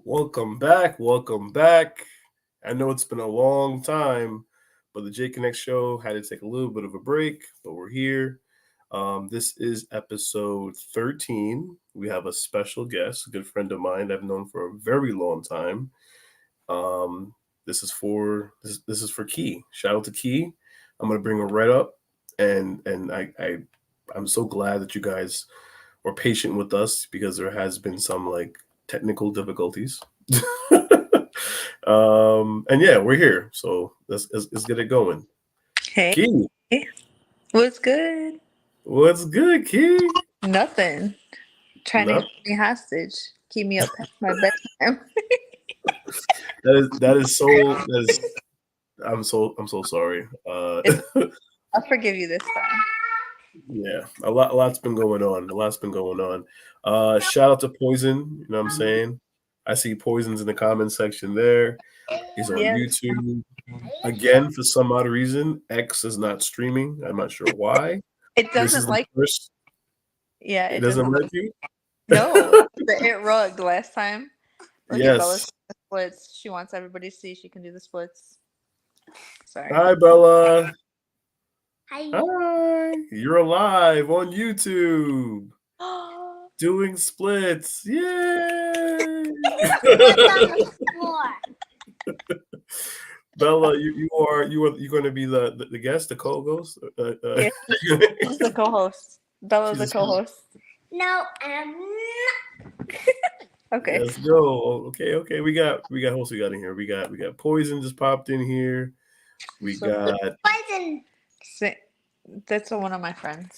Welcome back. Welcome back. I know it's been a long time, but the J Connect show had to take a little bit of a break, but we're here. This is episode 13. We have a special guest, a good friend of mine I've known for a very long time. This is for Key. Shout out to Key. I'm gonna bring her right up, and I'm so glad that you guys were patient with us because there has been some like technical difficulties. And yeah, we're here. So let's get it going. Hey, Key, what's good? what's good, Key? Nothing. Trying to No, hold me hostage. Keep me up past my bedtime. that is so that is I'm so sorry. It's, I'll forgive you this time. Yeah, a lot's been going on. A lot's been going on. Shout out to Poison. You know what I'm saying? I see Poison's in the comment section there. He's on Yes. YouTube. Again, for some odd reason, X is not streaming. I'm not sure why. It This is doesn't the like, first. yeah, It it doesn't doesn't let like, you. no, it rugged last time. Look at Bella's Yes. splits. She wants everybody to see she can do the splits. Sorry. Hi, Bella. Hi. Hi. You're alive on YouTube doing splits. Yay! Bella, you're going to be the guest, the co-host. Yeah, she's the co-host. Bella's the She's- co-host. No, I'm not. Okay. Let's go. Okay. We got hosts we got in here. We got Poison just popped in here. We So- got Poison. That's one of my friends.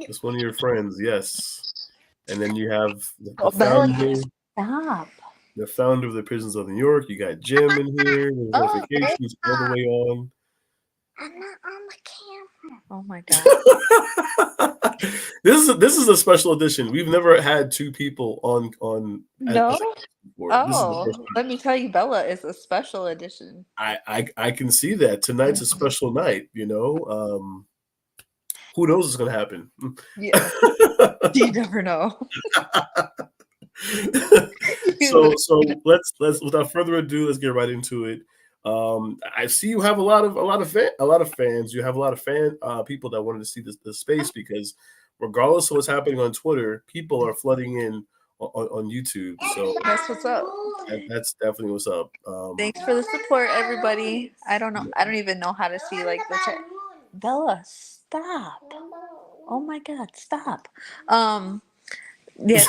just one of your friends, yes. And then you have the Bella, founder, stop. the founder of the Prisons of New York. You got Jim in here. There's Oh, notifications all the way on. I'm not on the camera. Oh my god. This is a special edition. We've never had two people on No? before. This is the Oh, first time. let me tell you, Bella is a special edition. I can see that tonight's a special night. Who knows what's gonna happen? Yeah, you never know. so let's without further ado, let's get right into it. I see you have a lot of fans. You have a lot of people that wanted to see this space because regardless of what's happening on Twitter, people are flooding in on YouTube. So That's what's up. that's definitely what's up. Thanks for the support, everybody. I don't know. I don't even know how to see like the chat. Bella, stop. Oh my god, stop. Yeah.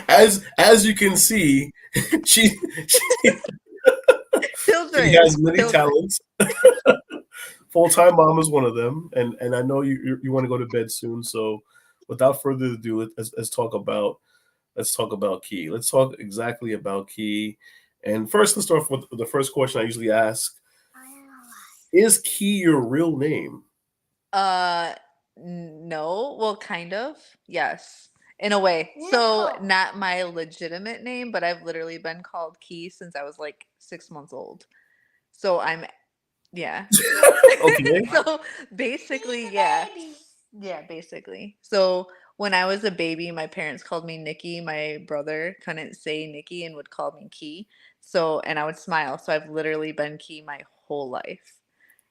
As you can see, she Children. has many Children. talents. Full-time mom is one of them, and I know you want to go to bed soon. So, without further ado, let's talk about Key. Let's talk exactly about Key. And first, let's start with the first question I usually ask: is Key your real name? No. Well, kind of. Yes. In a way. So, No. not my legitimate name, but I've literally been called Key since I was like 6 months old. So, yeah. Okay. So, basically, yeah. Yeah, basically. So, when I was a baby, my parents called me Nikki. My brother couldn't say Nikki and would call me Key. So, and I would smile. So, I've literally been Key my whole life.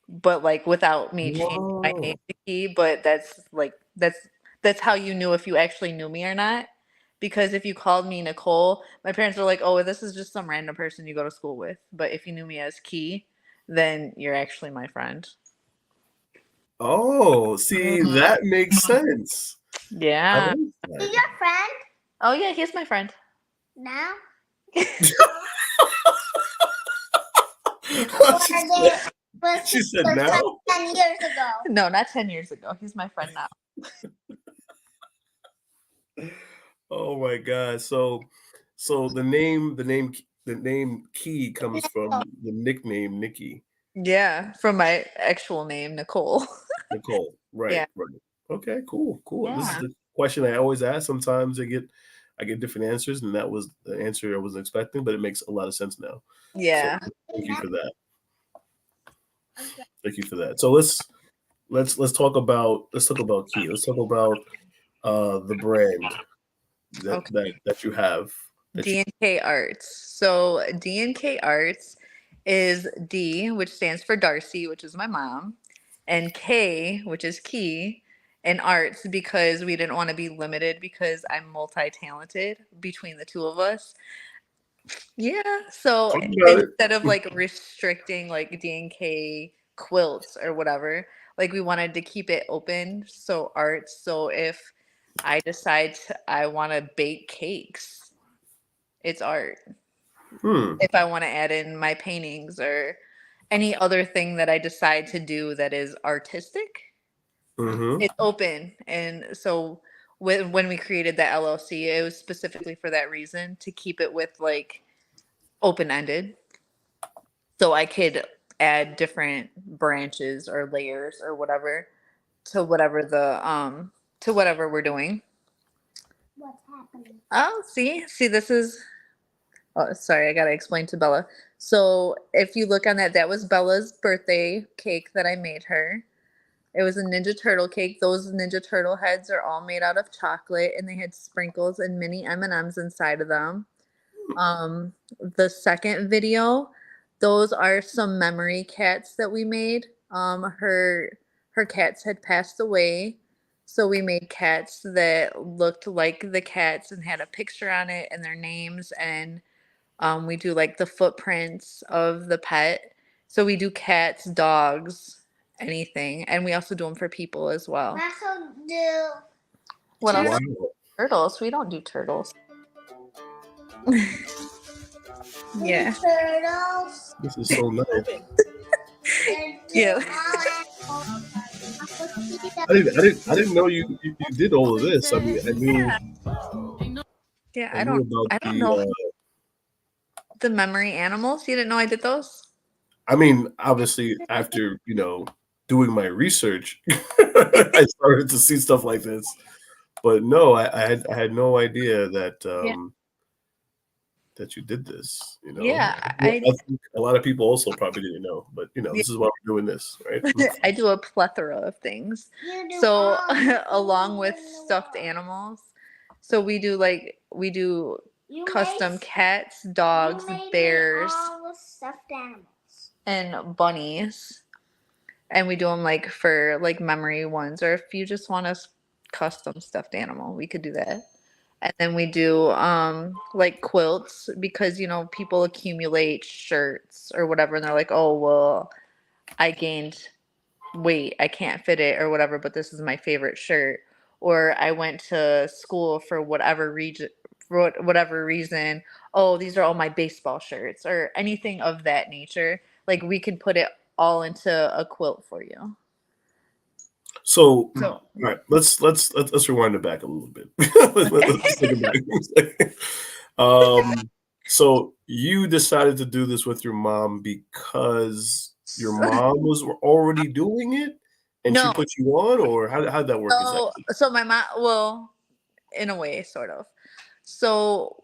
But like without me changing my Whoa. name to Key, but that's how you knew if you actually knew me or not. Because if you called me Nichole, my parents were like, "Oh, this is just some random person you go to school with." But if you knew me as Key, then you're actually my friend. Oh, see, Mhm. that makes sense. I Yeah. like Is that. your friend Oh yeah, he's my friend. now? She said Was now? 10 years ago. No, not 10 years ago. He's my friend now. Oh my god! So the name Key comes from the nickname Nikki. Yeah, from my actual name, Nichole. Nichole. Right. Yeah. Okay, cool. This is Yeah. the question I always ask. Sometimes I get different answers, and that was the answer I wasn't expecting, but it makes a lot of sense now. Yeah. So thank you for that. Thank you for that. So let's talk about Key. Let's talk about the brand Okay. that you have. that you D&K Arts. So D&K Arts is D, which stands for Darcy, which is my mom, and K, which is Key, and Arts because we didn't want to be limited because I'm multi-talented between the two of us. Yeah. So talk about it? instead of like restricting like D&K quilts or whatever, like we wanted to keep it open. So arts. So if I decide I want to bake cakes, it's art. Hmm. If I want to add in my paintings or any other thing that I decide to do that is artistic, Mm-hmm. it's open. And so when we created the LLC, it was specifically for that reason to keep it with like open ended. So I could add different branches or layers or whatever to whatever we're doing. What's happening? Oh, see, this is. Oh, sorry, I gotta explain to Bella. So if you look on that, that was Bella's birthday cake that I made her. It was a Ninja Turtle cake. Those Ninja Turtle heads are all made out of chocolate, and they had sprinkles and mini M&Ms inside of them. The second video, those are some memory cats that we made. Her cats had passed away, so we made cats that looked like the cats and had a picture on it and their names, and we do like the footprints of the pet. So we do cats, dogs, anything, and we also do them for people as well. I also do What else? Wow. Turtles. We don't do turtles. Yeah. turtles. This is so nice. And Yeah. I didn't know you did all of this. I mean, Yeah, I knew about I don't the. know the memory animals. You didn't know I did those? I mean, obviously, after doing my research, I started to see stuff like this. But no, I had no idea that Yeah. that you did this. Yeah, I think a lot of people also probably didn't know, but this is why we're doing this, right? I do a plethora of things. you do So all along with in the stuffed world. animals, so we do You custom made- cats, dogs, you made me bears, all the stuffed animals. and bunnies. And we do them like for like memory ones, or if you just want a custom stuffed animal, we could do that. And then we do like quilts because people accumulate shirts or whatever, and they're like, oh well, I gained weight, I can't fit it or whatever, but this is my favorite shirt. Or I went to school for whatever reason. Oh, these are all my baseball shirts or anything of that nature. Like we can put it all into a quilt for you. So, So all right, let's rewind it back a little bit. Let's take it back. So you decided to do this with your mom because your mom was already doing it, and she no, put you on, or how'd that work exactly? so my mom, well, in a way, sort of. So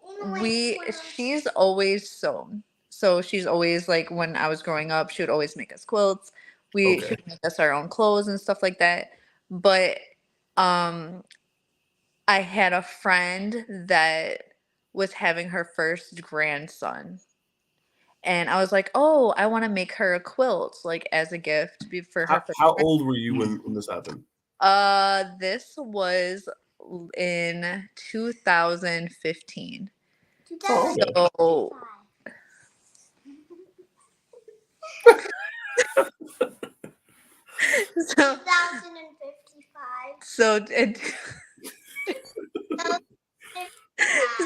she's always sewn. So she's always like when I was growing up, she would always make us quilts. She Okay. would make us our own clothes and stuff like that. But um I had a friend that was having her first grandson. And I was like, "Oh, I want to make her a quilt like as a gift for her first How old were you when this happened? This was in 2015. Oh, okay. So, 2055.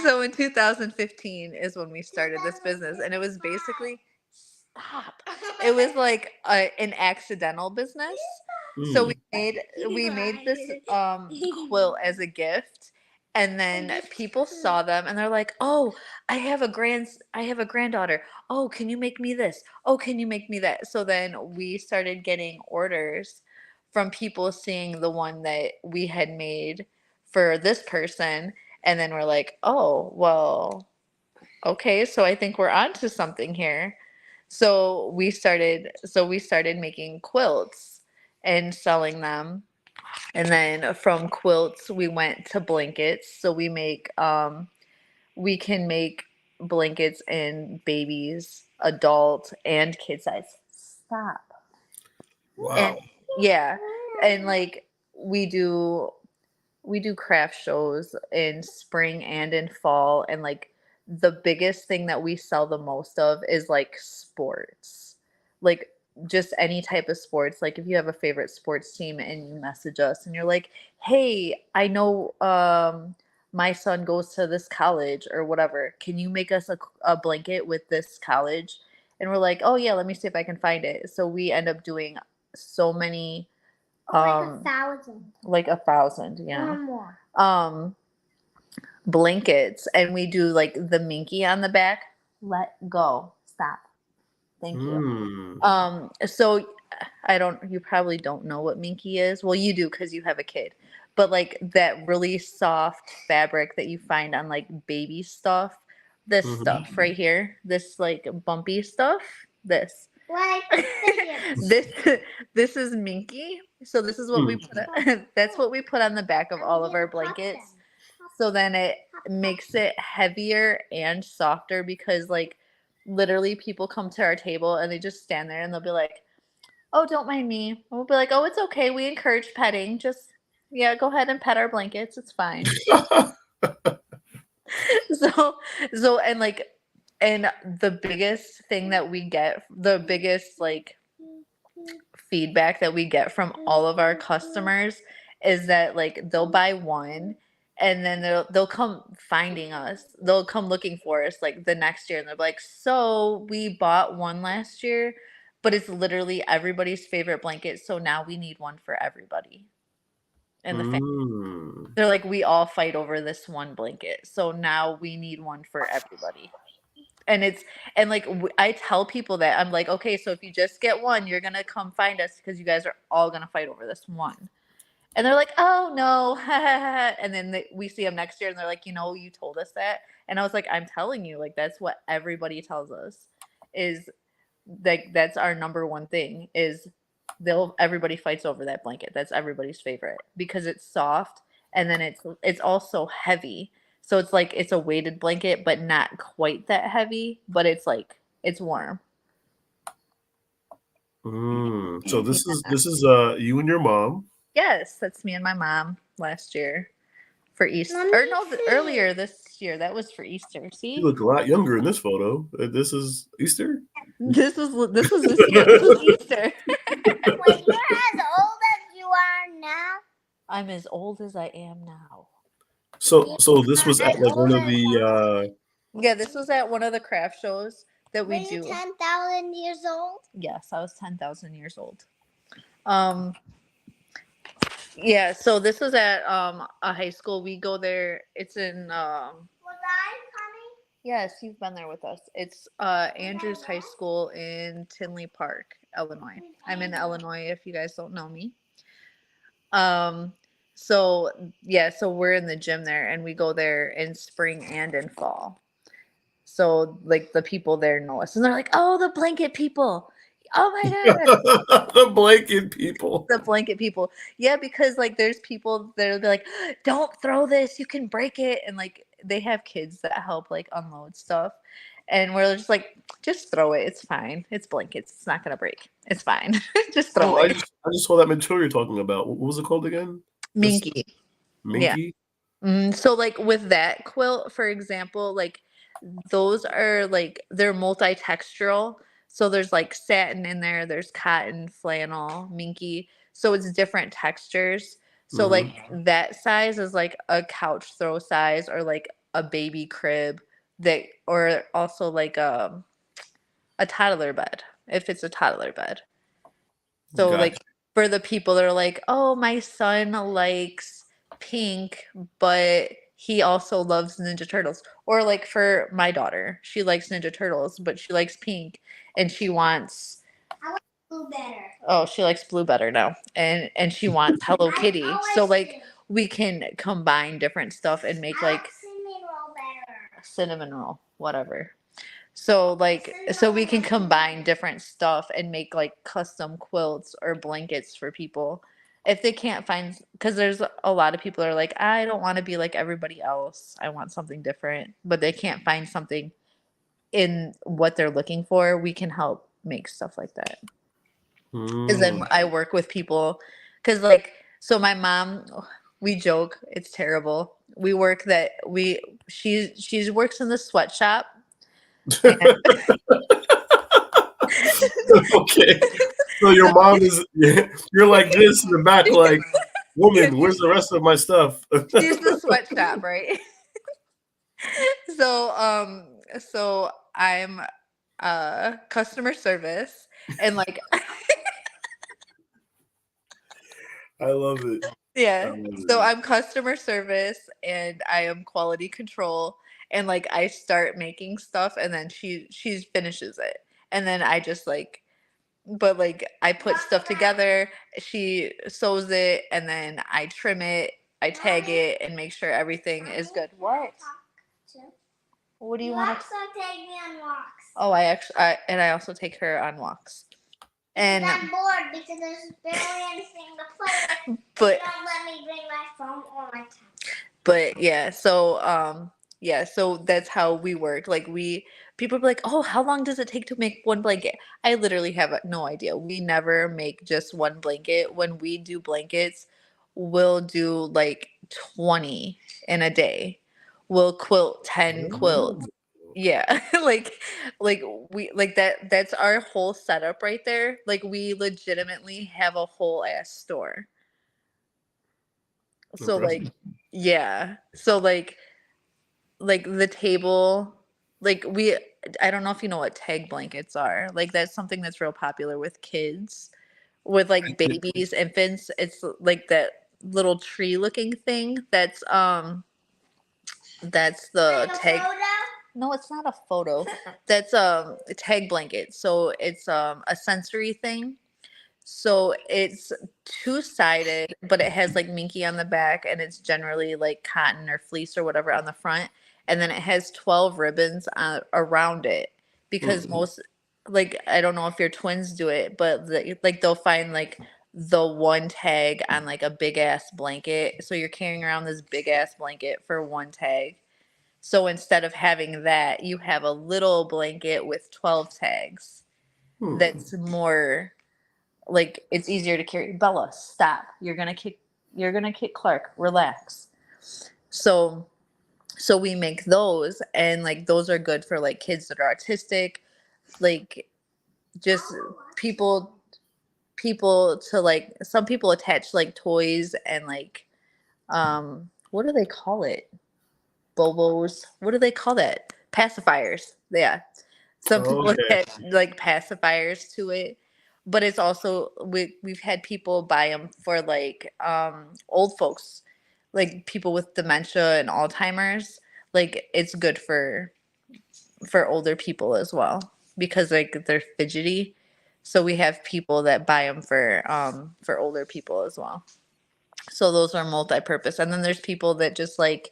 So in 2015 is when we started this business, and it was basically stop. It was like an accidental business. So Mm. we made this quilt as a gift, and then people saw them and they're like, "Oh, I have a granddaughter. Oh, can you make me this? Oh, can you make me that?" So then we started getting orders from people seeing the one that we had made for this person, and then we're like, "Oh, well, okay, so I think we're onto something here." So we started making quilts and selling them. And then from quilts we went to blankets. So we make we can make blankets in babies, adult, and kid size. Stop. And Wow. yeah, and like we do we do craft shows in spring and in fall, and like the biggest thing that we sell the most of is like sports, like just any type of sports. Like if you have a favorite sports team and you message us and you're like, hey, I know my son goes to this college or whatever, can you make us a blanket with this college? And we're like, oh yeah, let me see if I can find it. So we end up doing so many, Like 1,000. like 1,000, yeah, Or more. blankets, and we do like the minky on the back. Let go. Stop. Thank you. So I don't, you probably don't know what minky is. Well, you do because you have a kid. But like that really soft fabric that you find on like baby stuff, this stuff right here, this like bumpy stuff, this. Like this this is minky. So this is what we put that's what we put on the back of all of our blankets. So then it makes it heavier and softer, because like literally people come to our table and they just stand there and they'll be like, oh, don't mind me. And we'll be like, oh, it's okay, we encourage petting, just yeah, go ahead and pet our blankets, it's fine. so and like, and the biggest thing that we get, the biggest like feedback that we get from all of our customers is that like they'll buy one and then they'll come finding us, they'll come looking for us like the next year, and they're like, so we bought one last year, but it's literally everybody's favorite blanket, so now we need one for everybody in the family. They're like, we all fight over this one blanket, so now we need one for everybody. And it's, and like I tell people that, I'm like, okay, so if you just get one, you're gonna come find us because you guys are all gonna fight over this one. And they're like, oh no. And then we see them next year and they're like, you told us that. And I was like, I'm telling you, like that's what everybody tells us, is like that's our number one thing, is everybody fights over that blanket. That's everybody's favorite because it's soft, and then it's also heavy. So it's like it's a weighted blanket, but not quite that heavy, but it's like it's warm. So this is you and your mom. Yes, that's me and my mom last year for Easter. Or no, earlier this year. That was for Easter. See? You look a lot younger in this photo. This is Easter? This was this year. This was Easter. Wait, you're as old as you are now? I'm as old as I am now. So this was at like one of the Yeah, this was at one of the craft shows that we do. 10,000 years old? Yes, I was 10,000 years old. Yeah, so this was at a high school. We go there. It's in Was I coming? yes, you've been there with us. It's Andrews High School in Tinley Park, Illinois. I'm in Illinois if you guys don't know me. So yeah, so we're in the gym there and we go there in spring and in fall. So like the people there know us and they're like, oh, the blanket people. Oh my god. the blanket people. The blanket people. Yeah, because like there's people that'll be like, don't throw this, you can break it. And like they have kids that help like unload stuff. And we're just like, just throw it. It's fine. It's blankets. It's not gonna break. It's fine. Just throw it. I just saw that material you're talking about. What was it called again? Minky. Minky? Yeah. So like with that quilt, for example, like those are like they're multi-textural. So there's like satin in there, there's cotton, flannel, minky. So it's different textures. So like that size is like a couch throw size, or like a baby crib, that, or also like a toddler bed, if it's a toddler bed. So Gotcha. like for the people that are like, oh, my son likes pink, but he also loves Ninja Turtles. Or like for my daughter, she likes Ninja Turtles, but she likes pink and she wants Blue better. oh, she likes blue better now. And she wants Hello Kitty. So like we can combine different stuff and make like cinnamon roll better. Cinnamon roll, whatever. So like so we can combine different stuff and make like custom quilts or blankets for people. if they can't find, because there's a lot of people are like, I don't want to be like everybody else. I want something different, but they can't find something in what they're looking for. We can help make stuff like that. Because then Mm. I work with people, because like, so my mom, we joke, it's terrible. We work that we she works in the sweatshop, and Okay. So your mom is you're like this in the back, like, yeah, woman, where's the rest of my stuff? she's the sweatshop, right? So so I'm customer service, and like I love it. I yeah, love so it. I'm customer service and I am quality control, and like I start making stuff and then she finishes it, and then I just like, but like I put stuff together, she sews it, and then I trim it, I tag it and make sure everything is good. What? What do you want to? Also take me on walks. Oh, I also take her on walks. And I'm bored because there's barely anything to play with. but They don't let me bring my phone or my tablet. but yeah, so that's how we work. Like we people are like, "Oh, how long does it take to make one blanket?" I literally have no idea. We never make just one blanket. When we do blankets, we'll do like 20 in a day. We'll quilt 10 quilts. Oh. Yeah. like we like that's our whole setup right there. Like we legitimately have a whole ass store. So like yeah. So like the table, like we I don't know if you know what tag blankets are. Like that's something that's real popular with kids, with like babies, infants. It's like that little tree looking thing that's the Like a tag. photo? No, it's not a photo. That's a tag blanket. So it's a sensory thing. So it's two-sided, but it has like minky on the back, and it's generally like cotton or fleece or whatever on the front. And then it has 12 ribbons around it, because Mm. most, like, I don't know if your twins do it, but like they'll find like the one tag on like a big ass blanket. So you're carrying around this big ass blanket for one tag. So instead of having that, you have a little blanket with 12 tags Hmm. that's more like, it's easier to carry. Bella, stop. You're gonna kick Clark. Relax. So we make those, and like those are good for like kids that are autistic, like just people to like, some people attach like toys and like what do they call it? Bobos. What do they call that? Pacifiers. Yeah. Some people Okay. attach like pacifiers to it, but it's also we've had people buy them for like old folks, like people with dementia and Alzheimer's. Like it's good for older people as well, because like they're fidgety. So we have people that buy them for older people as well. So those are multi-purpose. And then there's people that just like,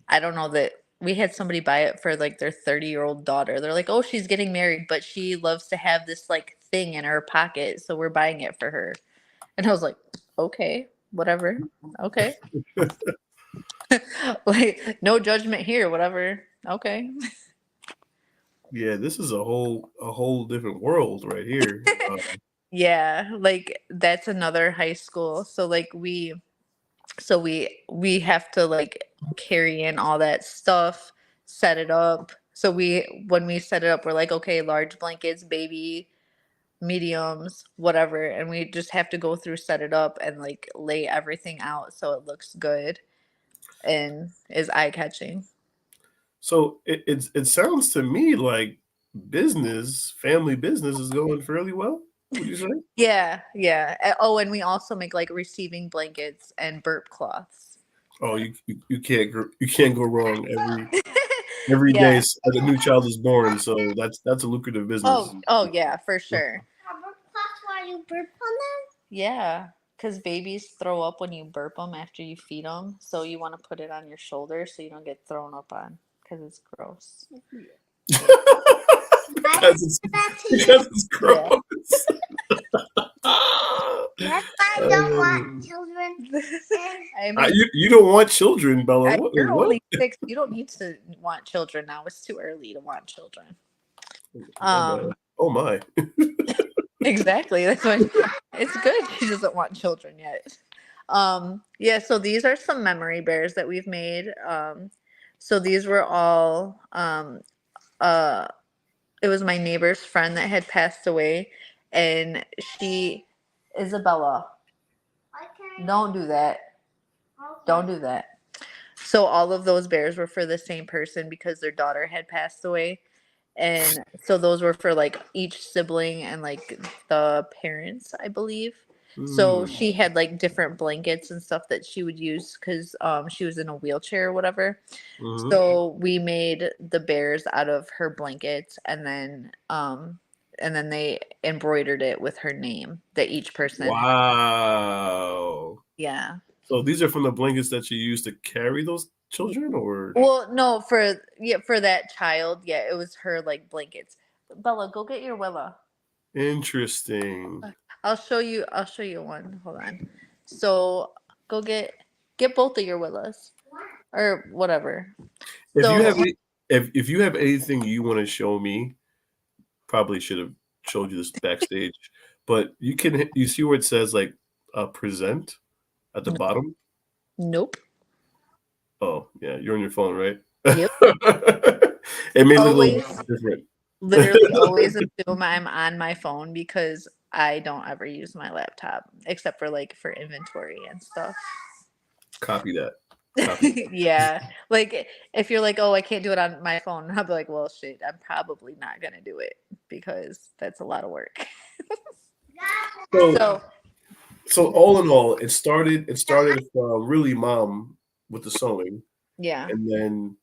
I don't know, that we had somebody buy it for like their 30-year-old daughter. They're like, "Oh, she's getting married, but she loves to have this like thing in her pocket, so we're buying it for her." And I was like, "Okay, whatever. Okay." Like no judgment here, whatever. Okay. Yeah, this is a whole different world right here. Yeah, like that's another high school. So like we have to like carry in all that stuff, set it up. So when we set it up, we're like, okay, large blankets, baby, mediums, whatever, and we just have to go through, set it up, and like lay everything out so it looks good and is eye catching. So it sounds to me like family business is going fairly well. Would you say? Yeah, yeah. Oh, and we also make like receiving blankets and burp cloths. Oh, you can't go wrong every day Yeah. a new child is born. So that's a lucrative business. Oh yeah, for sure. That's why you burp on Yeah, because babies throw up when you burp them after you feed them. So you want to put it on your shoulder so you don't get thrown up on, because it's gross. Yeah. them? because it's That's because it's Yeah. gross. That's why don't want Um, children. I mean, you don't want children, Bella. What? you're What? only 6. You don't need to want children now. It's too early to want children. My bad. Um, Oh my. exactly. That's why it's good she doesn't want children yet. Yeah, so these are some memory bears that we've made. So these were all uh it was my neighbor's friend that had passed away, and she Isabella, Okay. don't do that. Don't do that. So all of those bears were for the same person because their daughter had passed away. And so those were for like each sibling and like the parents, I believe. So Mm, she had like different blankets and stuff that she would use because she was in a wheelchair or whatever. hmm. So we made the bears out of her blankets, and then they embroidered it with her name that each person had. Wow. Yeah. So these are from the blankets that you used to carry those children, or Well, no, for that child, yeah, it was her like blankets. Bella, go get your Willa. interesting. I'll show you one. Hold on. So go get both of your Willas or whatever. If you So have if you have anything you want to show me, probably should have showed you this backstage. But you see where it says like present at the bottom? nope. Oh yeah, you're on your phone, right? Yep. It may look a little Always, different. literally always assume I'm on my phone because I don't ever use my laptop except for like for inventory and stuff. Copy that. Copy that. Yeah. Like if you're like, "Oh, I can't do it on my phone." I'll be like, "Well, shit, I'm probably not going to do it because that's a lot of work." So So, so all in all, it started from really mom with the sewing, yeah. and then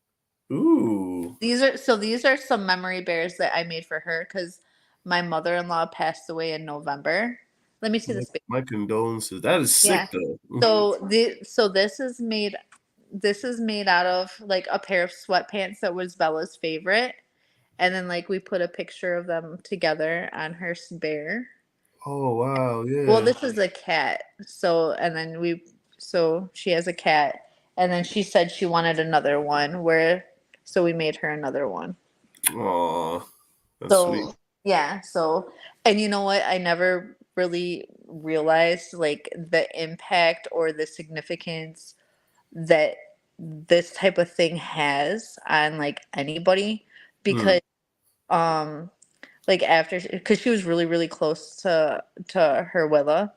ooh, These are some memory bears that I made for her cuz my mother-in-law passed away in November. Let me see my, this picture. my condolences. That is sick Yeah. though. So this is made out of like a pair of sweatpants that was Bella's favorite, and then like we put a picture of them together on her bear. Oh wow, Well, yeah. this is a cat. So she has a cat, and then she said she wanted another one so we made her another one. Aw, that's sweet. So yeah, and you know what? I never really realized like the impact or the significance that this type of thing has on like anybody Mm, because um like after because she was really really close to her Willa.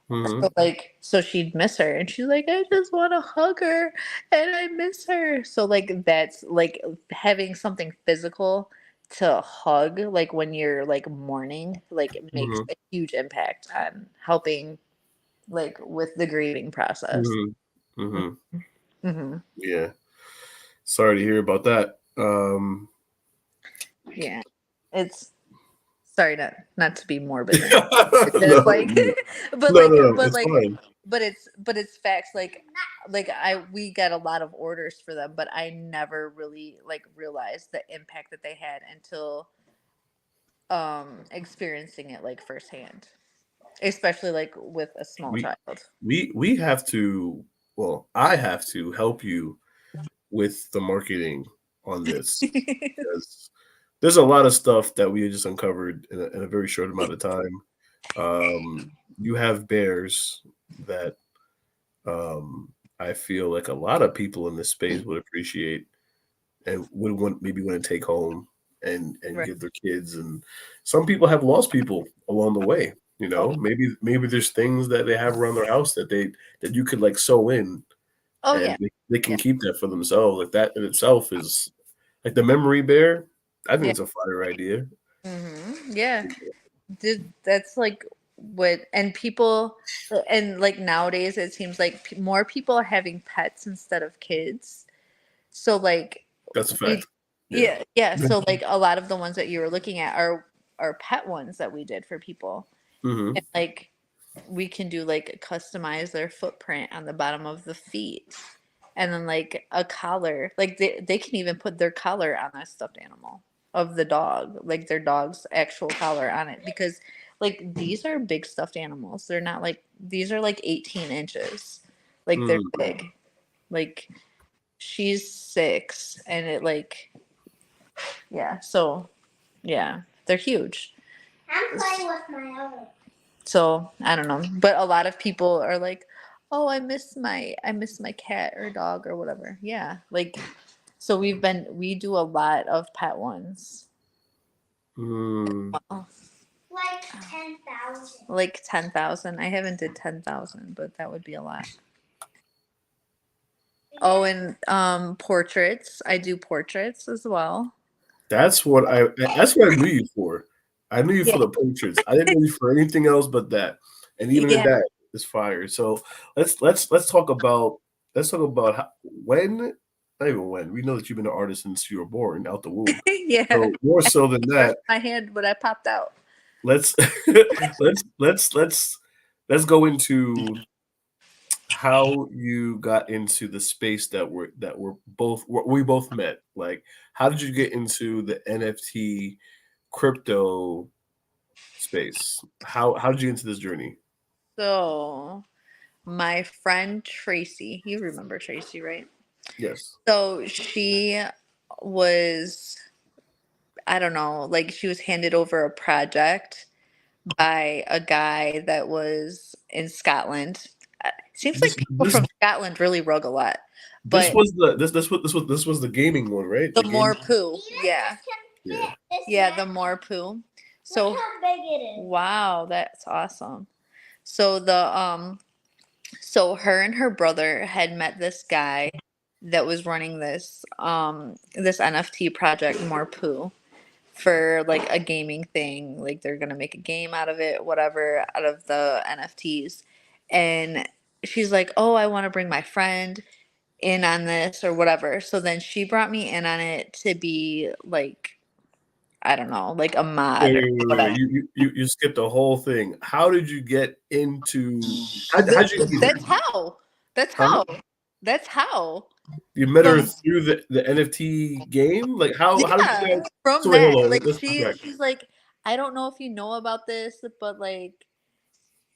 hmm. So like so she'd miss her and she's like, I just want to hug her and I miss her. So like that's like having something physical to hug like when you're like mourning like it makes Hmm. a huge impact on helping like with the grieving process. Hmm. Hmm. Hmm. Yeah. Sorry to hear about that. Yeah. It's sorry not to be morbid or No, it's like no, but no, like no, no. but It's like fine. but it's facts like I we get a lot of orders for them but I never really like realized the impact that they had until experiencing it like firsthand, especially like with a small We child. we have to. Well, I have to help you with the marketing on this because there's a lot of stuff that we just uncovered in a very short amount of time. You have bears that I feel like a lot of people in this space would appreciate and would want to take home and Right. give their kids. And some people have lost people along the way. You Oh, know, maybe there's things that they have around their house that you could like sew in, oh and yeah. they can Yeah. keep that for themselves. Like that in itself is like the memory bear. I think Yeah. it's a fire idea. Yeah. That's like what and people and like nowadays it seems like more people are having pets instead of kids. So like That's a we fact. Yeah. yeah, so like a lot of the ones that you were looking at are pet ones that we did for people. Hmm. And like we can do like customize their footprint on the bottom of the feet. And then like a collar. Like they can even put their collar on a stuffed animal of the dog, like their dog's actual collar on it because Like these are big stuffed animals. They're not like these are like 18 inches. Like they're Mm. big. Like she's 6 and it like yeah, so yeah, they're huge. I'm playing with my other. So I don't know. But a lot of people are like, oh, I miss my cat or dog or whatever. Yeah. Like so we do a lot of pet ones. Mm. Oh, Like 10,000. like 10,000. I haven't did 10,000, but that would be a lot. Oh, and portraits. I do portraits as well. That's what I knew you for. I knew you Yeah. for the portraits. I didn't know you for anything else but that. And even in Yeah. that, it's fire. So let's talk about how, when not even when we know that you've been an artist since you were born out the womb. Yeah. So more so than Brushed that, my hand when I popped out. let's let's go into how you got into the space we both met. Like, how did you get into the NFT crypto space? How did you get into this journey? So my friend Tracy, you remember Tracy, right? Yes. So she was, I don't know, like she was handed over a project by a guy that was in Scotland. Seems like This people this from Scotland really rug a lot, this but was the this was the gaming one, right? the The game. more poo, yeah, Yeah. yeah, the more poo. So Look how big it is. wow, that's awesome. So so her and her brother had met this guy that was running this NFT project, more poo, for like a gaming thing. Like they're gonna make a game out of it, whatever, out of the NFTs. And she's like, "Oh, I want to bring my friend in on this or whatever." So then she brought me in on it to be like, I don't know, like a mod or whatever. You skipped the whole thing. How did you get into? How'd you get That's there? how. That's Huh? how. That's how. You met her From through the NFT game? Like how did you yeah, guys from so wait, hold that, on, like let's back. she's like, I don't know if you know about this, but like,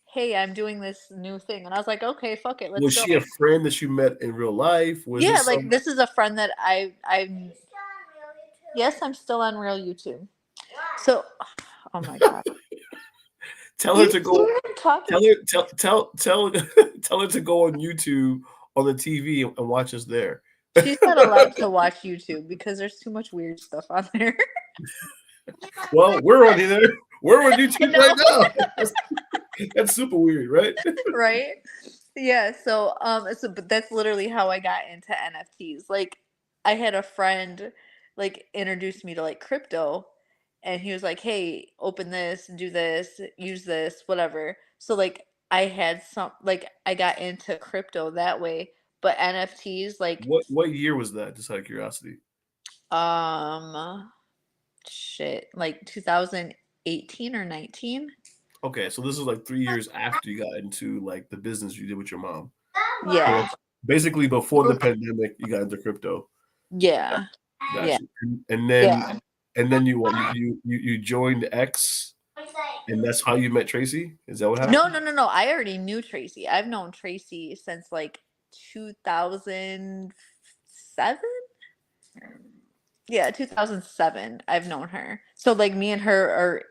hey, I'm doing this new thing, and I was like, okay, fuck it, let's Was go. she a friend that you met in real life? Was Yeah, this like some this is a friend that yes, I'm still on real YouTube. So, oh my god, tell her you to go see I'm talking tell to. her tell tell her to go on YouTube on the TV and watch us there. She's not allowed to watch YouTube because there's too much weird stuff on there. Well, we're on there. We're on I YouTube right know, now. That's super weird, right? right? Yeah, so but that's literally how I got into NFTs. Like I had a friend like introduce me to like crypto and he was like, "Hey, open this, do this, use this, whatever." So like I had some like I got into crypto that way, but NFTs like What year was that? Just out of curiosity. um shit, like 2018 or 19? Okay, so this is like 3 years after you got into like the business you did with your mom. So Yeah. basically, before the pandemic, you got into crypto. Yeah. Got Yeah. you. And Yeah. then you what? You joined X, and that's how you met Tracy. Is that what No, happened? no, no, no. I already knew Tracy. I've known Tracy since like 2007. Yeah, 2007. I've known her. So like me and her are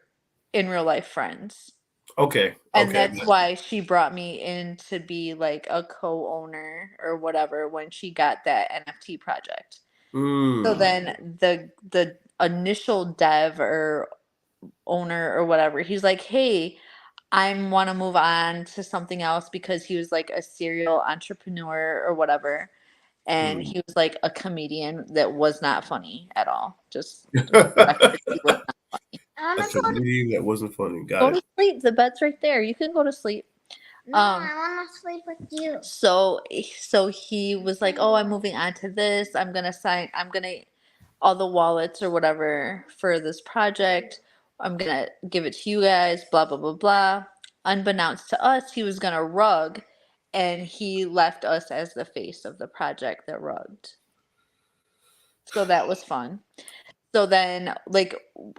in real life friends. Okay, And okay. that's why she brought me in to be like a co-owner or whatever when she got that NFT project. So Mm. then the initial dev or owner or whatever, he's like, "Hey, I want to move on to something else," because he was like a serial entrepreneur or whatever. And Mm. he was like a comedian that was not funny at all. Just for the record, he was not funny. I A want to comedian that wasn't funny. Got Go it. to sleep. The bed's right there. You can go to sleep. No, I want to sleep with you. So he was like, "Oh, I'm moving on to this. I'm gonna all the wallets or whatever for this project. I'm gonna give it to you guys, blah blah blah blah." Unbeknownst to us, he was gonna rug and he left us as the face of the project that rugged. So that was fun. So then like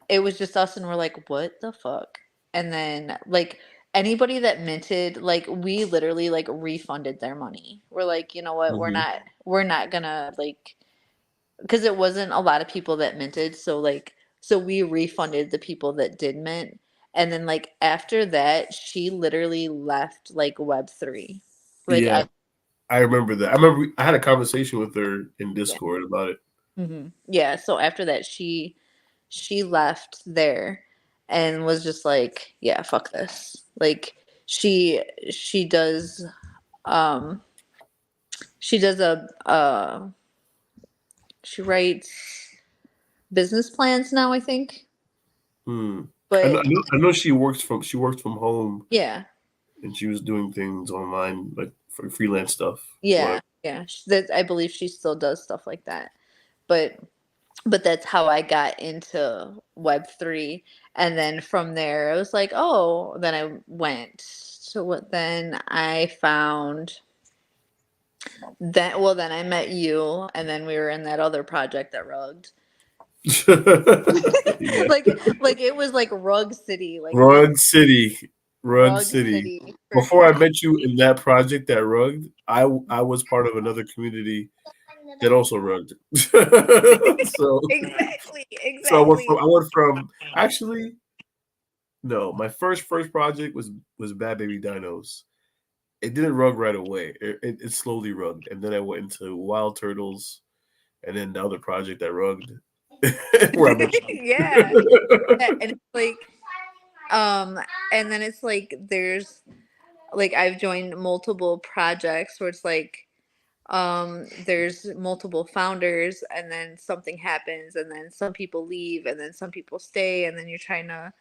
it was just us and we're like, what the fuck? and then like anybody that minted, like we literally like refunded their money. We're like, you know what, Hmm. we're not gonna like, because it wasn't a lot of people that minted, so like so we refunded the people that did mint. And then like after that she literally left like Web3. Like Yeah, I I remember that. I remember I had a conversation with her in yeah. Discord about it. Yeah, so after that she left there and was just like, yeah, fuck this. Like she does um she does a she writes business plans now, I think. Hmm. But I know she worked from home yeah, and she was doing things online like for freelance stuff. yeah, Whatever. yeah. That I believe she still does stuff like that. But that's how I got into Web3. And then from there, I was like, oh, then I went to what then I found that, well, then I met you, and then we were in that other project that rugged. Yeah. Like it was like Rug City, like literally Rug City. Rug Rug City. City for Before I sure. met you in that project that rugged, I was part of another community that also rugged. So Exactly, so exactly. I went from actually no, my first project was Bad Baby Dinos. It didn't rug right away. It slowly rugged, and then I went into Wild Turtles, and then the other project that rugged, where I met Yeah. you. Yeah, and it's like um and then it's like there's like I've joined multiple projects where it's like there's multiple founders, and then something happens, and then some people leave, and then some people stay, and then you're trying to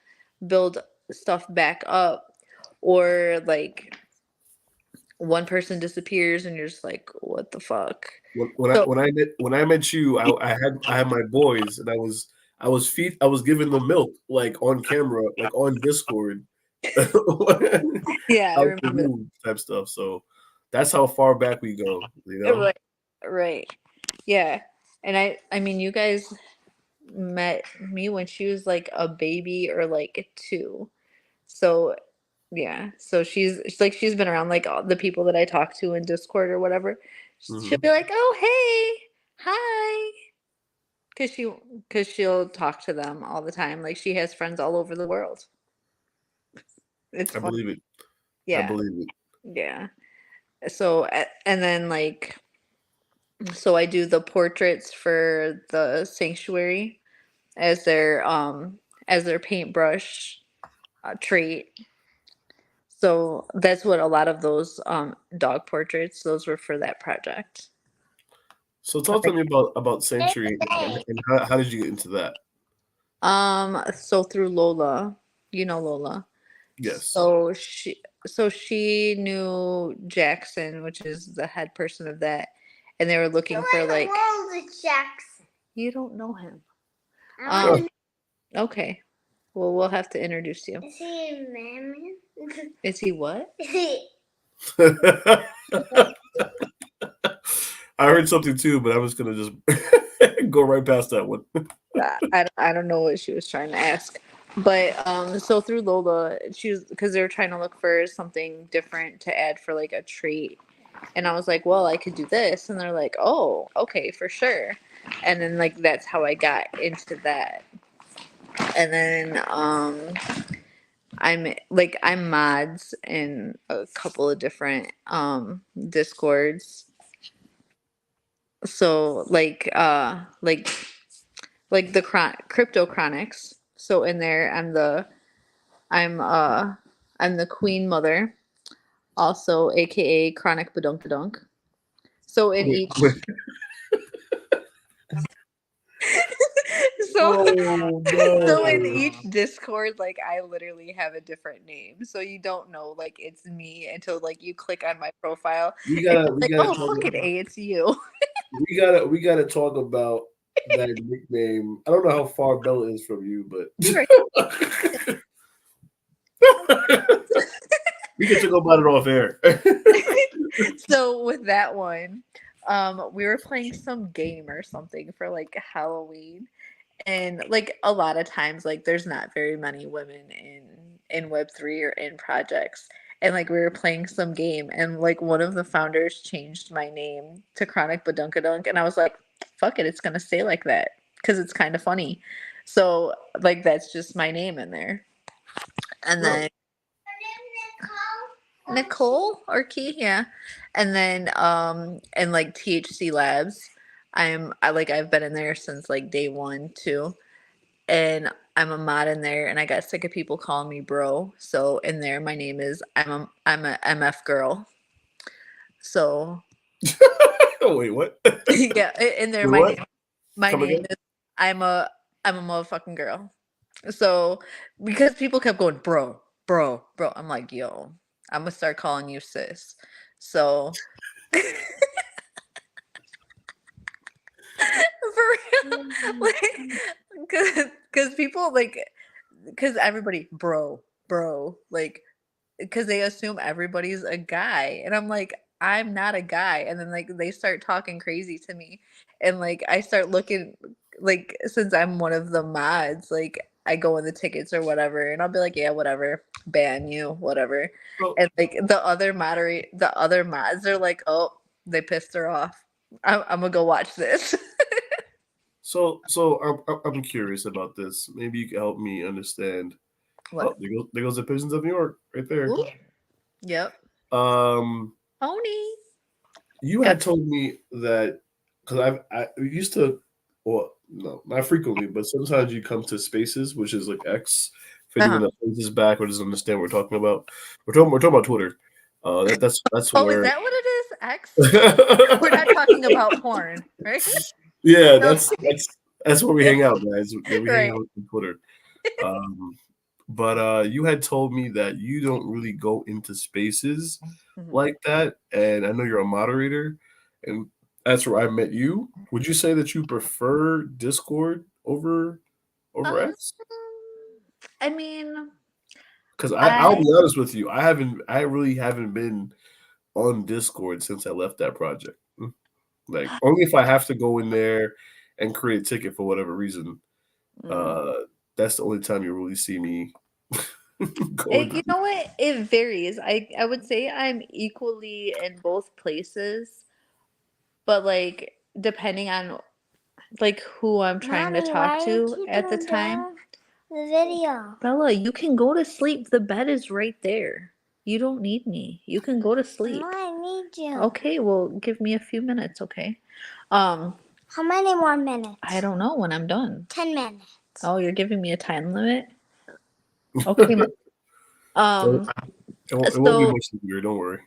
build stuff back up, or like one person disappears and you're just like, what the fuck. So When I met you, I had my boys, and I was giving them milk like on camera, like on Discord, out yeah, I the remember room type stuff. So that's how far back we go, you that. know. Right, right. Yeah. And I mean you guys met me when she was like a baby or like two. So yeah, so she's like she's been around like all the people that I talk to in Discord or whatever. She'll Hmm. be like, "Oh, hey, hi," because she'll talk to them all the time. Like she has friends all over the world. It's I fun. believe it. I Yeah, believe it. yeah. So and then like so I do the portraits for the sanctuary as their paintbrush trait. So that's what a lot of those dog portraits, those were for that project. So talk to me about Century and how did you get into that? So through Lola, you know Lola. Yes. So she knew Jackson, which is the head person of that, and they were looking for like Jackson. you don't know him. I Um Oh. want okay. Well, we'll have to introduce you. to see him, Mammy. Is he what? I heard something too, but I was gonna just go right past that one. I don't know what she was trying to ask. But so through Lola, she was because they were trying to look for something different to add for like a trait. And I was like, well, I could do this. And they're like, oh, okay, for sure. And then like that's how I got into that. And then I'm mods in a couple of different discords. So like the crypto chronics. So in there I'm uh I'm the queen mother, also aka chronic badunk badunk. So in Wait, each wait. so Oh so in no! each discord, like I literally have a different name, so you don't know like it's me until like you click on my profile and you're We like, gotta oh talk. fucking a, it's you. We gotta talk about that nickname. I don't know how far Bella is from you, You're right. but we can talk about it off air. So with that one, we were playing some game or something for like Halloween, and like a lot of times like there's not very many women in Web3 or in projects. And like we were playing some game and like one of the founders changed my name to Chronic Badunkadunk and I was like, fuck it, it's gonna stay like that because it's kind of funny. So like that's just my name in there. And then Nichole or Key, yeah. And then and like THC Labs, I've been in there since like day one too. And I'm a mod in there and I got sick of people calling me bro. So in there my name is I'm a MF girl. So Oh, wait, what? yeah, in there Wait, what? my Come name again? is I'm a motherfucking girl. So because people kept going, bro, I'm like, yo, I'm gonna start calling you sis. So for real, like, because people like, because everybody, bro, like, because they assume everybody's a guy, and I'm like, I'm not a guy, and then like they start talking crazy to me, and like I start looking, like since I'm one of the mods, like I go in the tickets or whatever, and I'll be like, yeah, whatever, ban you, whatever, So, and like the other mods are like, oh, they pissed her off. I'm gonna go watch this. I'm curious about this. Maybe you can help me understand. What? Oh, there goes the Pigeons of New York right there. Ooh, yep. Um, Pony. you Got had told me that because I used to, well, no, not frequently, but sometimes you come to spaces, which is like X. For anyone uh-huh. that plays this back or doesn't understand what we're talking about, we're talking about Twitter. That's Oh, is where. that what it is? X? We're not talking about porn, right? Yeah, No. that's where we Yeah. hang out, guys. Yeah, we hang Right. out on Twitter. Um, but you had told me that you don't really go into spaces Mhm. like that, and I know you're a moderator, and that's where I met you. Would you say that you prefer Discord over Um, X? I mean, Because I'll I be honest with you, I really haven't been on Discord since I left that project. Like only if I have to go in there and create a ticket for whatever reason. mm, Uh, that's the only time you really see me going you to. know what? It varies. I would say I'm equally in both places, but like depending on like who I'm trying to Mommy, why talk are to you at the doing time. the video? Bella, you can go to sleep. The bed is right there. You don't need me. You can go to sleep. Mama, I need you. Okay, well, give me a few minutes, okay? Um, How many more minutes? I don't know when I'm done. 10 minutes. Oh, you're giving me a time limit? Okay. Don't- Um, it won't be so much longer. Don't worry.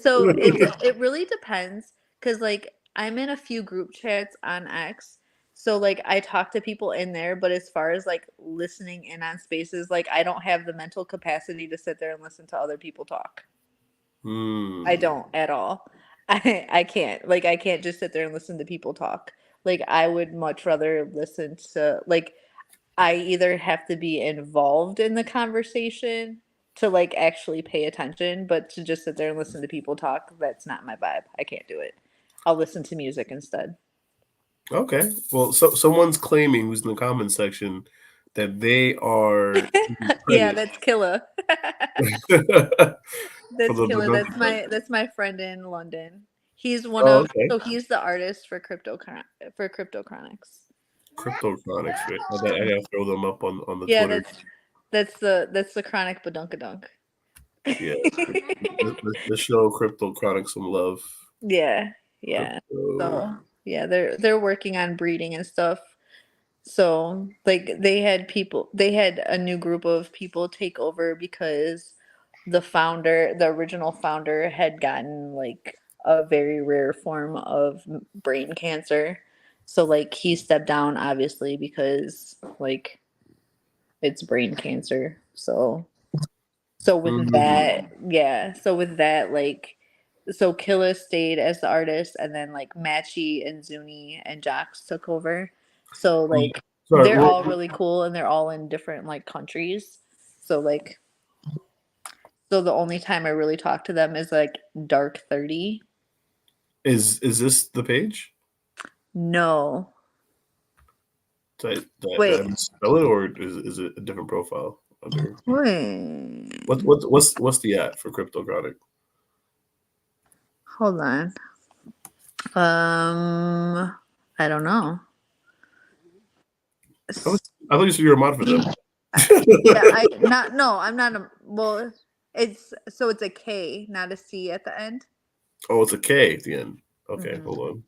so it really depends because like I'm in a few group chats on X. So like I talk to people in there, but as far as like listening in on spaces, like I don't have the mental capacity to sit there and listen to other people talk. I Hmm. don't at all. I can't. Like I can't just sit there and listen to people talk. Like I would much rather listen to like I either have to be involved in the conversation to like actually pay attention, but to just sit there and listen to people talk, that's not my vibe. I can't do it. I'll listen to music instead. Okay. Well, someone's claiming who's in the comment section that they are giving Yeah, credit that's killer. for That's the killer. Badunka Dunk. That's my friend in London. He's one Oh, of okay. so he's the artist for Crypto Chronics. Cryptochronics, right? I gotta throw them up on the Yeah, Twitter. that's the Chronic Badunkadunk. Yeah. The show Cryptochronics some love. Yeah, yeah. Crypto. So yeah, they're working on breeding and stuff. So like they had a new group of people take over because the original founder had gotten like a very rare form of brain cancer. So like he stepped down obviously because like it's brain cancer. So with Mm. that, yeah. So with that, like, so Killa stayed as the artist, and then like Machi and Zuni and Jax took over. So like Sorry. they're all really cool, and they're all in different like countries. So like, so the only time I really talk to them is like Dark 30. Is this the page? No, Did I wait, misspell it, or is it a different profile? under Wait, what's the at for cryptochronic? hold on. I don't know. I, was, I thought you said you were a mod for them. Yeah, I not no, I'm not a well. It's so it's a K, not a C at the end. Oh, it's a K at the end. Okay, Hmm. hold on.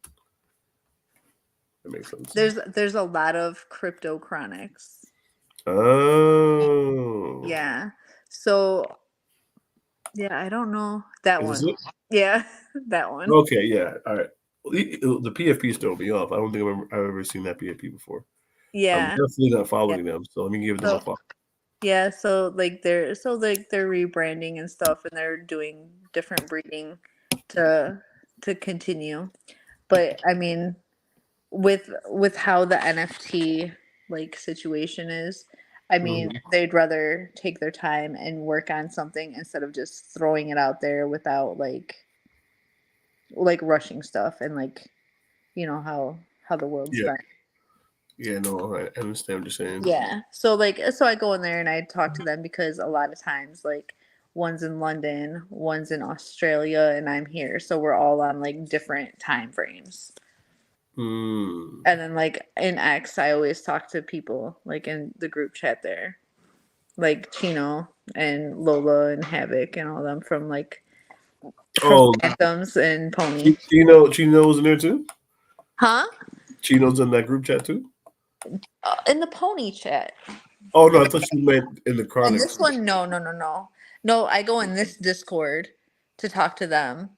That makes sense. There's a lot of crypto chronics. Oh, Yeah. So yeah, I don't know that is one. this it? Yeah, that one. Okay, yeah. All right. Well, the PFP's throwing me off. I don't think I've ever seen that PFP before. I'm Yeah. definitely not Yeah. following them, so let me give them a So follow. yeah, so like they're rebranding and stuff, and they're doing different breeding to continue. But I mean, with how the NFT like situation is, I mean, Mhm. they'd rather take their time and work on something instead of just throwing it out there without like rushing stuff and like how the world's Yeah, been. yeah, no, I understand what you're saying. Yeah. So I go in there and I talk to them because a lot of times like one's in London, one's in Australia, and I'm here. So we're all on like different time frames. Hmm. And then like in X, I always talk to people like in the group chat there, like Chino and Lola and Havoc and all them from Oh, Phantoms and Pony. Chino was in there too. Huh? Chino's in that group chat too. In the Pony chat. Oh no, I thought you meant in the And chronic. this one, no, no, no, no. No, I go in this Discord to talk to them.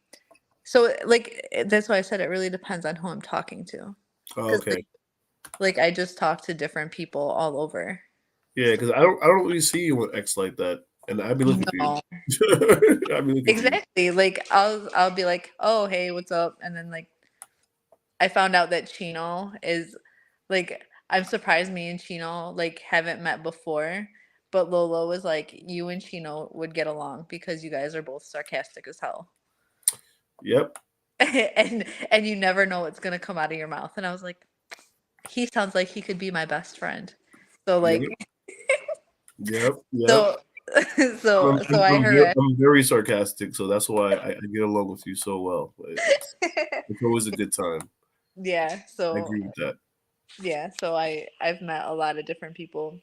So like that's why I said it really depends on who I'm talking to. Oh, Because okay, like I just talk to different people all over. yeah, because I don't really see you on X like that, and I'd be looking for you. No. I'd be looking for you. Exactly. Like I'll be like, "Oh, hey, what's up?" And then like I found out that Chino is like I'm surprised me and Chino like haven't met before, but Lola was like you and Chino would get along because you guys are both sarcastic as hell. Yep, And you never know what's going to come out of your mouth. And I was like, he sounds like he could be my best friend. So yep, like yep. so so I harassed. I'm very sarcastic, so that's why I get along with you so well. It's always a good time. Yeah, I so agree with that. yeah, so I've met a lot of different people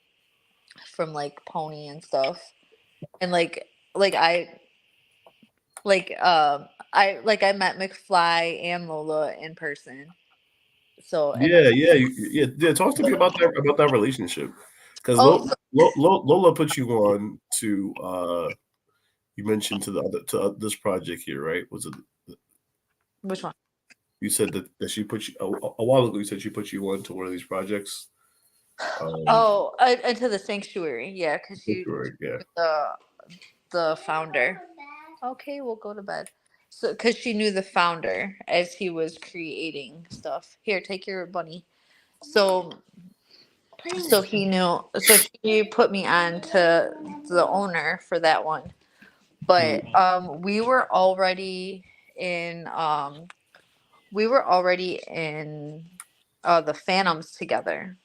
from like Pony and stuff. And like I met McFly and Lola in person. So and then Yeah. Talk to me about that relationship, because oh so, Lola put you on to you mentioned to the other this project here, right? Was it which one? you said that she put you a while ago? You said she put you on to one of these projects. Um, Oh, into the sanctuary. Yeah, because she yeah. knew the founder. Okay, we'll go to bed. So, because she knew the founder as he was creating stuff. Here, take your bunny. So, so he knew. So she put me on to the owner for that one. But Mm. we were already in. We were already in the Phantoms together.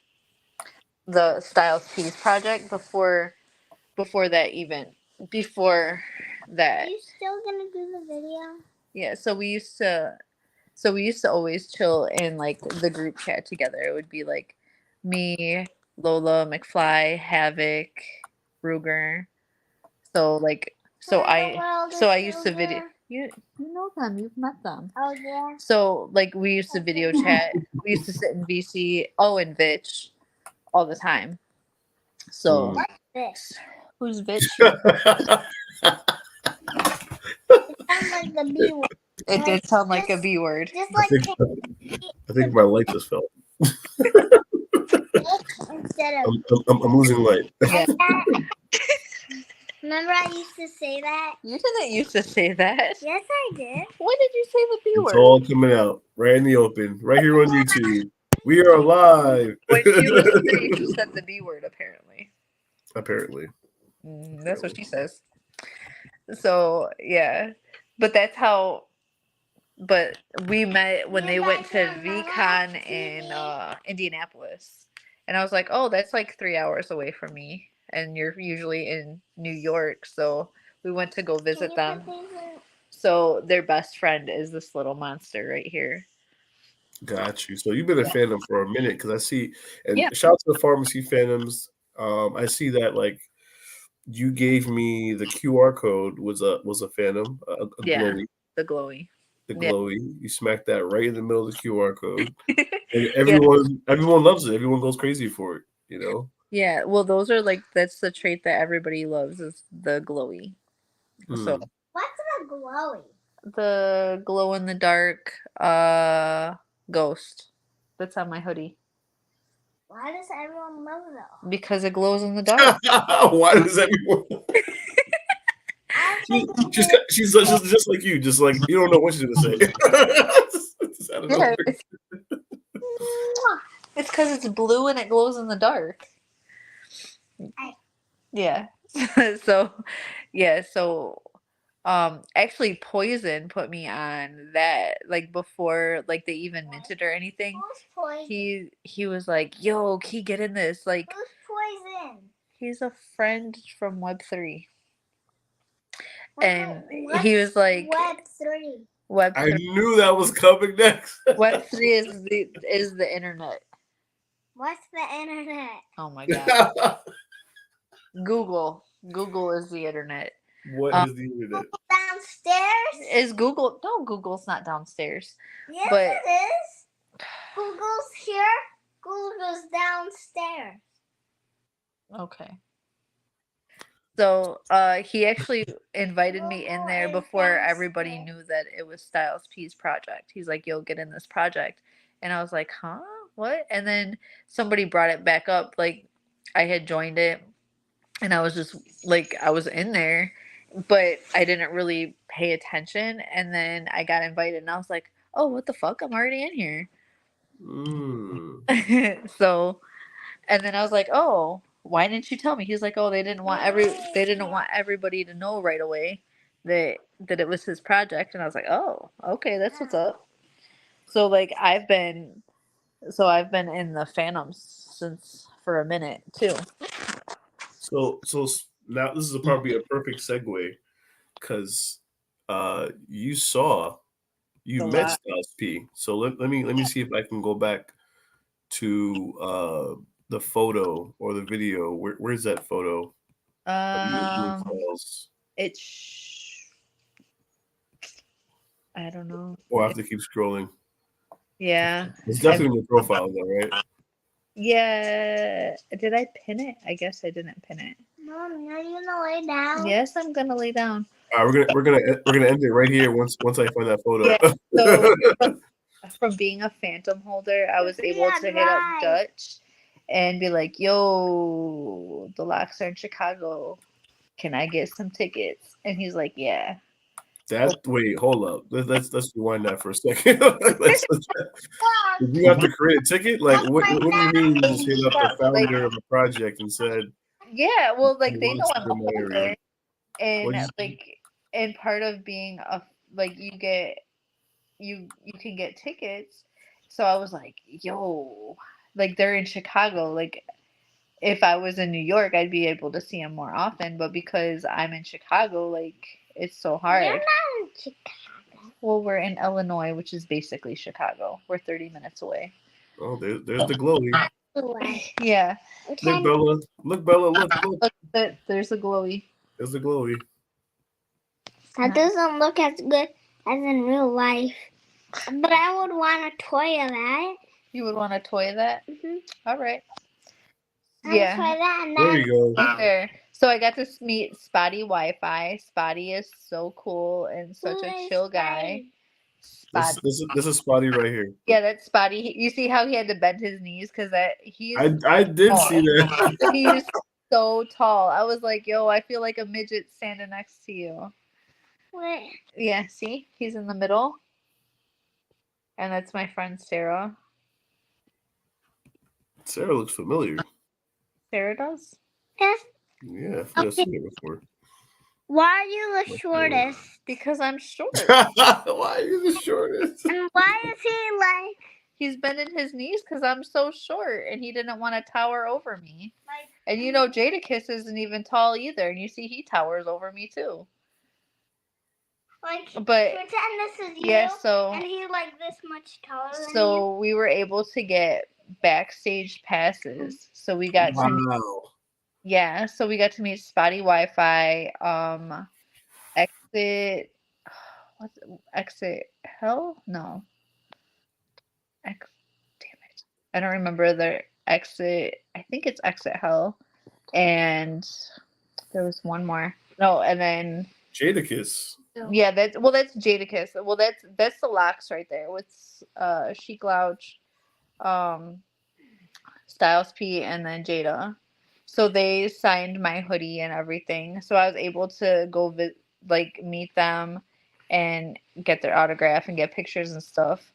The Styles Peace project before that even before Are that. you still gonna do the video? Yeah, so we used to always chill in like the group chat together. It would be like me, Lola, McFly, Havoc, Ruger. So like so I used to video you know them, you've met them. Oh yeah. So like we used to video chat. We used to sit in VC, oh and Vitch all the time. So Mm. What's this? who's Vitch? It sounds like the B word. It Like did sound like a just B word. just I like think I think my light just fell. instead of I'm losing light. Yeah. like that. Remember I used to say that? You didn't used to say that. Yes, I did. When did you say the B It's word? all coming out right in the open, right here on YouTube. We are live. When she was three, she said the B word, apparently. Apparently. That's what she says. So, yeah. But that's how. But we met when they went to VCon in Indianapolis. And I was like, oh, that's like 3 hours away from me. and you're usually in New York, so we went to go Can visit you them. put these in? So their best friend is this little monster right here. Got you. So you've been a fandom for a minute because I see, and Yeah. shout out to the pharmacy fandoms. I see that like you gave me the QR code was a fandom, a Yeah, glowy, the glowy. the Yeah. glowy. You smacked that right in the middle of the QR code, and Yeah. everyone loves it. Everyone goes crazy for it. You know. Yeah. Well, those are like that's the trait that everybody loves is the glowy. So Hmm. What's the glowy? the glow in the dark ghost that's on my hoodie Why does everyone love it? because it glows in the dark. Why does everyone? I'm thinking She's just like you. Just like you don't know what she's gonna say. Just out of Yeah, nowhere. it's because it's blue and it glows in the dark. Yeah. So, yeah. So, actually, Poison put me on that like before like they even minted or anything. Who's poison? He was like, "Yo, can you get in this?" Like, Who's poison? he's a friend from Web3, and What's he was like, Web3? "Web I three, knew that was coming next. Web3 is the internet." What's the internet? Oh my god, Google is the internet. What is the internet? Downstairs? Is Google? No, Google's not downstairs. Yes, But it is. Google's here. Google's downstairs. okay. So he actually invited me in there before everybody knew that it was Styles P's project. He's like, "Yo, get in this project," and I was like, "Huh? What?" And then somebody brought it back up. Like I had joined it, and I was just like, I was in there, but I didn't really pay attention. And then I got invited, and I was like, "Oh, what the fuck? I'm already in here." Mm. So, and then I was like, "Oh, why didn't you tell me?" He's like, "Oh, they didn't want everybody to know right away that it was his project." And I was like, "Oh, okay, that's what's up." So like I've been in the Phantoms since for a minute too. So now this is probably a perfect segue because you A met lot. Styles P. So let me see if I can go back to the photo or the video. Where's that photo of you and Um, Styles? it's I don't know. Or I have to keep scrolling. Yeah, It's I, definitely in the profile though, right? yeah. Did I pin it? I guess I didn't pin it. Mom, are you gonna lay down? Yes, I'm gonna lay down. All right, we're gonna end it right here once I find that photo. Yeah. So from being a Phantom holder, I was able to hit up Dutch and be like, "Yo, the locks are in Chicago. Can I get some tickets?" And he's like, "Yeah." Wait, hold up. Let's rewind that for a second. Did you have to create a ticket? Like, what do you mean you just hit up the Like, founder of a project and said, yeah, well, "I like they want know to I'm come a in my area"? holder, and What you and part of being a like you can get tickets. So I was like, "Yo, like they're in Chicago, like." If I was in New York, I'd be able to see him more often. But because I'm in Chicago, like it's so hard. You're not in Chicago. Well, we're in Illinois, which is basically Chicago. We're 30 minutes away. Oh, there's the glowy. Yeah. Look, Bella. Look, Bella. Look. Look, there's a glowy. There's the glowy. That doesn't look as good as in real life. But I would want a toy of that. You would want a toy of that? Mm-hmm. All right. Yeah. Try that and There then you go. There. So I got to meet Spotty Wi-Fi. Spotty is so cool and such a chill guy. Spotty. This is Spotty right here. Yeah, that's Spotty. You see how he had to bend his knees because he's I did see that. he's so tall. I was like, yo, I feel like a midget standing next to you. where? Yeah, see, he's in the middle, and that's my friend Sarah. Sarah looks familiar. Sarah does. Yes. Yeah, I've seen it before. Why are you the shortest? Because I'm short. Why are you the shortest? And why is he like He's bending his knees because I'm so short, and he didn't want to tower over me. And you know, Jadakiss isn't even tall either, and you see he towers over me too. Like, but pretend this is you, yeah, so and he's like this much taller than you. so we were able to get backstage passes. So we got to so we got to meet Spotty Wi-Fi, Exit, what's it, Exit Hell? No, Damn it, I don't remember the Exit. I think it's Exit Hell, and there was one more. No, and then Jadakiss. yeah, that's Jadakiss. Well, that's the locks right there with Chic Lounge, um, Styles P, and then Jada. So they signed my hoodie and everything. So I was able to go meet them and get their autograph and get pictures and stuff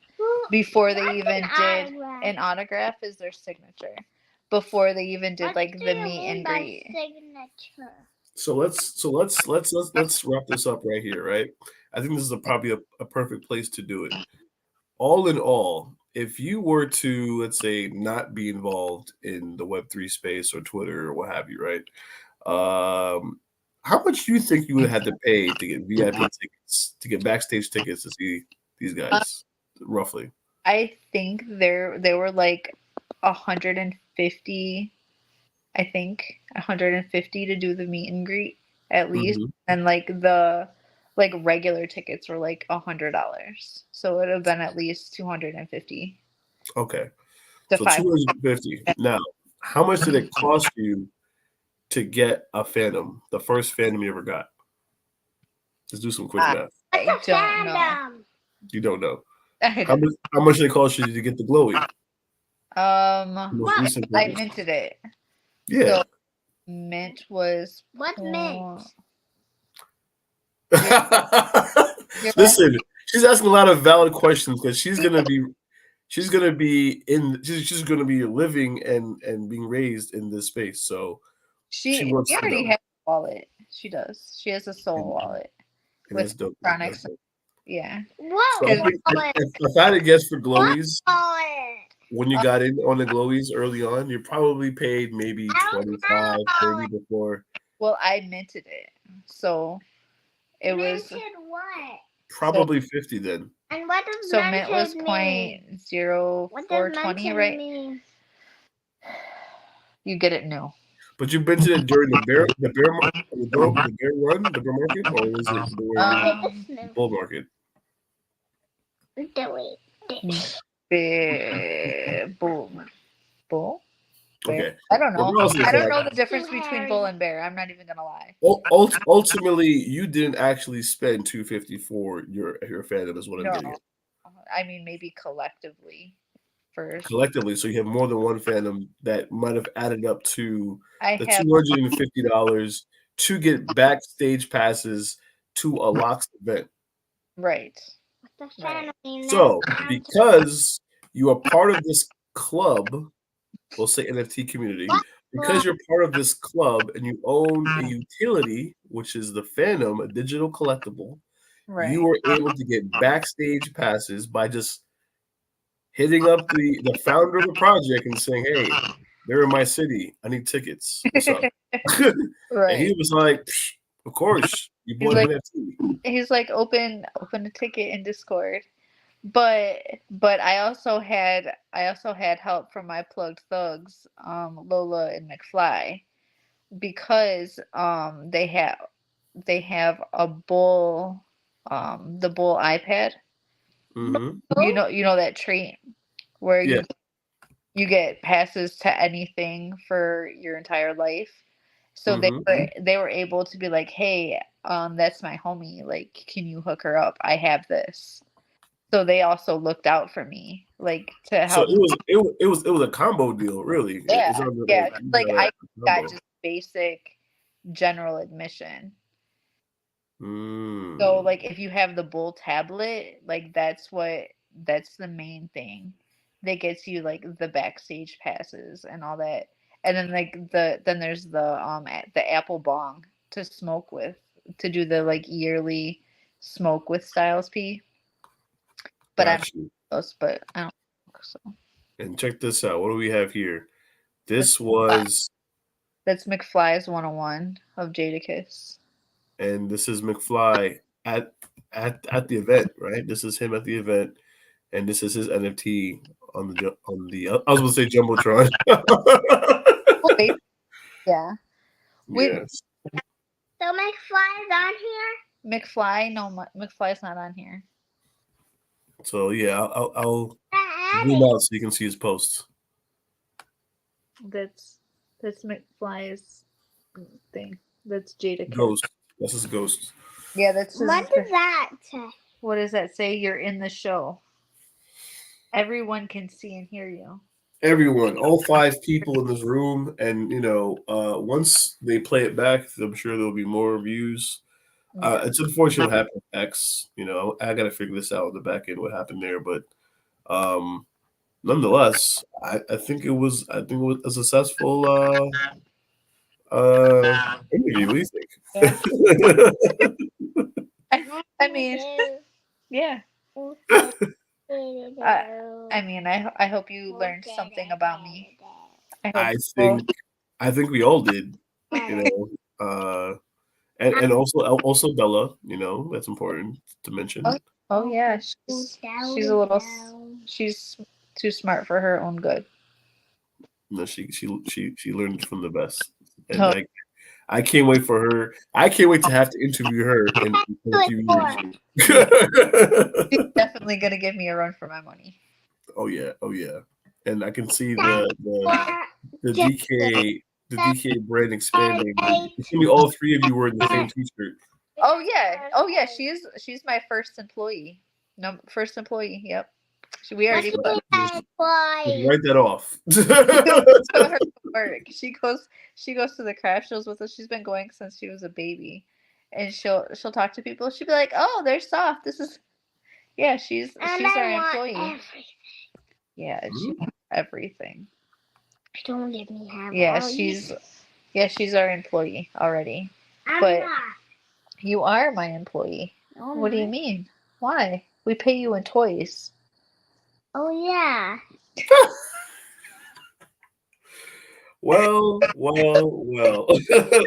before they even did an autograph is their signature. Before they even did like the meet and greet. Signature. So let's wrap this up right here, right? I think this is probably a perfect place to do it. All in all, if you were to, let's say, not be involved in the Web3 space or Twitter or what have you, right? How much do you think you would have to pay to get VIP tickets, to get backstage tickets to see these guys, roughly? I think they were like 150. I think 150 to do the meet and greet at least, and like the regular tickets were like $100, so it would have been at least 250. Okay, to so 500. 250. Now, how much did it cost you to get a Phantom, the first Phantom you ever got? Let's do some quick math. I don't know. You don't know. How much did it cost you to get the Glowy? I minted it. Yeah. So mint was what mint? Listen, she's asking a lot of valid questions because she's gonna be living and being raised in this space. So she already has a wallet. She does. She has a Soul wallet with electronics. Yeah. Whoa! So if I had to guess for Glowies, when you got in on the Glowies early on, you probably paid maybe 25, 30 before. Well, I minted it, so it was what? Probably 50 then. And what does so mint was 0.0420, right? Mean? You get it new. But you minted it during the bear run, the bear market, or was it during the bull market? Bull? Okay. I don't know. I don't know the difference between bull and bear. I'm not even gonna lie. Ultimately, you didn't actually spend $250 for your Phantom, is what I'm getting at. I mean, maybe collectively first. Collectively, so you have more than one Phantom that might have added up to the $250 to get backstage passes to a Locks event. Right. So, because you are part of this club, we'll say NFT community, because you're part of this club and you own a utility, which is the Phantom, a digital collectible, you were able to get backstage passes by just hitting up the founder of the project and saying, "Hey, they're in my city. I need tickets. What's up?" And he was like, "Of course, you bought an NFT." He's like, "Open a ticket in Discord." But I also had help from my plugged thugs, Lola and McFly, because they have a bull, the bull iPad. Mm-hmm. You know that treat where you get passes to anything for your entire life. So they were able to be like, "Hey, that's my homie. Like, can you hook her up? I have this." So they also looked out for me, like to help. So it was a combo deal, really. Yeah, I got just basic general admission. So like if you have the bull tablet, like that's the main thing that gets you like the backstage passes and all that. And then like then there's the Apple Bong to smoke with, to do the like yearly smoke with Styles P. But I don't. So And check this out. What do we have here? This was, that's McFly's 101 of Jadakiss. and this is McFly at the event, right? This is him at the event, and this is his NFT on the. I was going to say jumbotron. Wait, yeah. Wait, Yes. So McFly is on here? McFly? No, McFly's not on here. So yeah, I'll Add zoom it. out so you can see his posts. That's McFly's thing. That's Jadakiss. Ghost. That's his ghost. Yeah, that's his, What does that say? what does that say? You're in the show. Everyone can see and hear you. Everyone, all 5 people in this room, and once they play it back, I'm sure there'll be more views. Yeah. It's unfortunate what happened with X. I got to figure this out in the back end what happened there, but nonetheless, I think it was a successful interview. What do you think? I mean, yeah. I mean, I hope you learned something about me. I think we all did, and also Bella. That's important to mention. Oh yeah, she's a little. She's too smart for her own good. No, she learned from the best, and Oh. I can't wait for her. I can't wait to have to interview her in a few years. She's definitely gonna give me a run for my money. Oh yeah, and I can see the DK brand expanding. It's gonna be all 3 of you wearing the same T-shirt. Oh yeah. She's my first employee. No, first employee. Yep. We already put Write that off. her to work. She goes to the craft shows with us. She's been going since she was a baby, and she'll talk to people. She'll be like, "Oh, they're soft. This is." Yeah, she's our employee. Everything. Yeah, she wants everything. Don't let me have Yeah, all she's our employee already. I'm But not. you are my employee. No, What do you mean? Why? We pay you in toys. Oh yeah. Well.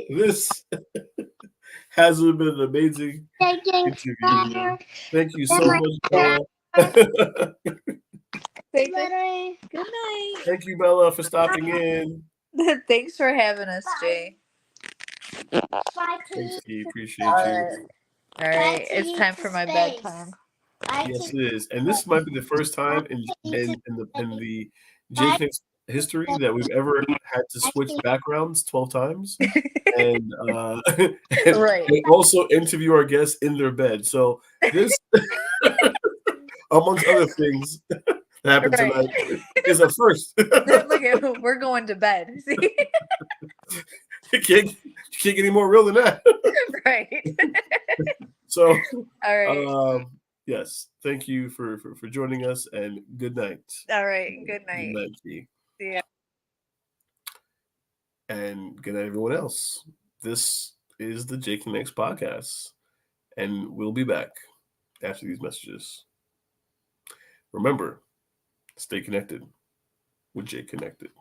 This has been an amazing interview. Thank you so much, Bella. Good night. Thank you, Bella, for stopping in. Thanks for having us, Jay. Thanks, Key. Appreciate you. All right. It's time for my bedtime. Yes, it is, and this might be the first time in the JKNIX history that we've ever had to switch backgrounds 12 times, and Right. and also interview our guests in their bed. So this, amongst other things that happened tonight, is a first. Look, we're going to bed. See? You can't get any more real than that. Right. So, all right. Yes, thank you for joining us, and good night. All right, good night. Good night, Key. See ya. And good night, everyone else. This is the JKNIX podcast, and we'll be back after these messages. Remember, stay connected with Jay Connected.